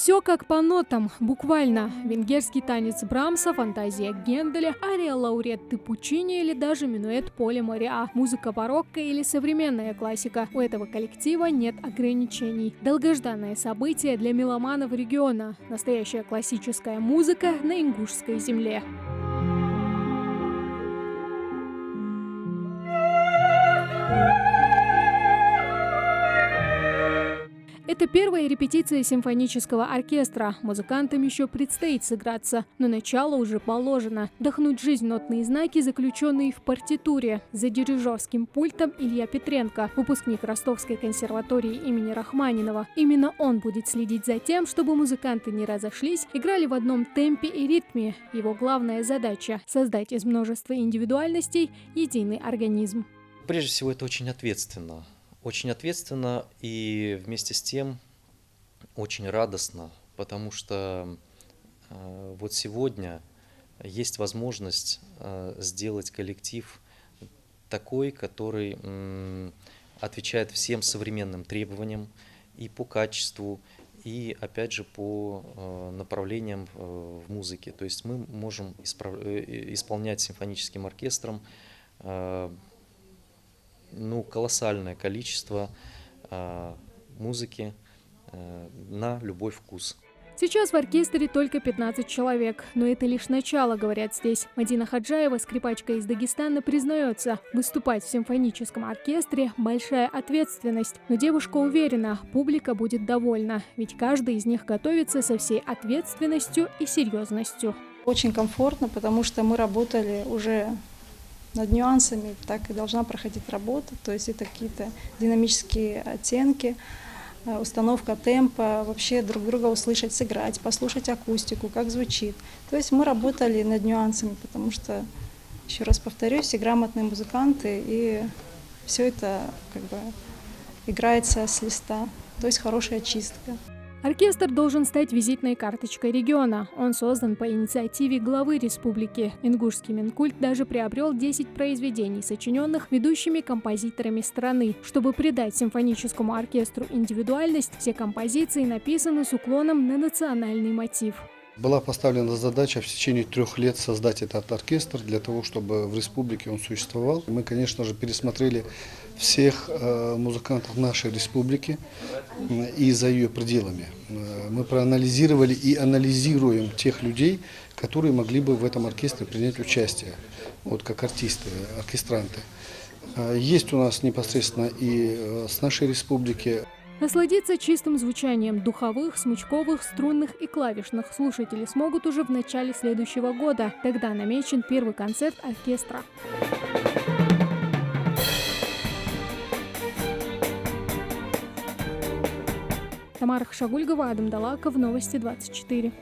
Все как по нотам, буквально. Венгерский танец Брамса, фантазия Генделя, ария лауретты Пучини или даже минуэт Поля Мориа, музыка барокко или современная классика. У этого коллектива нет ограничений. Долгожданное событие для меломанов региона. Настоящая классическая музыка на ингушской земле. Это первая репетиция симфонического оркестра. Музыкантам еще предстоит сыграться, но начало уже положено. Вдохнуть в жизнь нотные знаки, заключенные в партитуре. За дирижерским пультом Илья Петренко, выпускник Ростовской консерватории имени Рахманинова. Именно он будет следить за тем, чтобы музыканты не разошлись, играли в одном темпе и ритме. Его главная задача – создать из множества индивидуальностей единый организм. Прежде всего, это очень ответственно. Очень ответственно и вместе с тем очень радостно, потому что вот сегодня есть возможность сделать коллектив такой, который отвечает всем современным требованиям и по качеству, и опять же по направлениям в музыке. То есть мы можем исполнять симфоническим оркестром колоссальное количество музыки на любой вкус. Сейчас в оркестре только 15 человек, но это лишь начало, говорят здесь. Мадина Хаджаева, скрипачка из Дагестана, признается, выступать в симфоническом оркестре – большая ответственность. Но девушка уверена, публика будет довольна, ведь каждый из них готовится со всей ответственностью и серьезностью. Очень комфортно, потому что мы работали уже над нюансами, так и должна проходить работа, то есть это какие-то динамические оттенки, установка темпа, вообще друг друга услышать, сыграть, послушать акустику, как звучит. То есть мы работали над нюансами, потому что, еще раз повторюсь, все грамотные музыканты, и все это играется с листа, то есть хорошая чистка. Оркестр должен стать визитной карточкой региона. Он создан по инициативе главы республики. Ингушский Минкульт даже приобрел 10 произведений, сочиненных ведущими композиторами страны. Чтобы придать симфоническому оркестру индивидуальность, все композиции написаны с уклоном на национальный мотив. Была поставлена задача в течение 3 лет создать этот оркестр для того, чтобы в республике он существовал. Мы, конечно же, пересмотрели всех музыкантов нашей республики и за ее пределами. Мы проанализировали и анализируем тех людей, которые могли бы в этом оркестре принять участие, вот как артисты, оркестранты. Есть у нас непосредственно и с нашей республики. Насладиться чистым звучанием духовых, смычковых, струнных и клавишных слушатели смогут уже в начале следующего года. Тогда намечен первый концерт оркестра. Тамара Хшагульгова, Адам Далаков, Новости 24.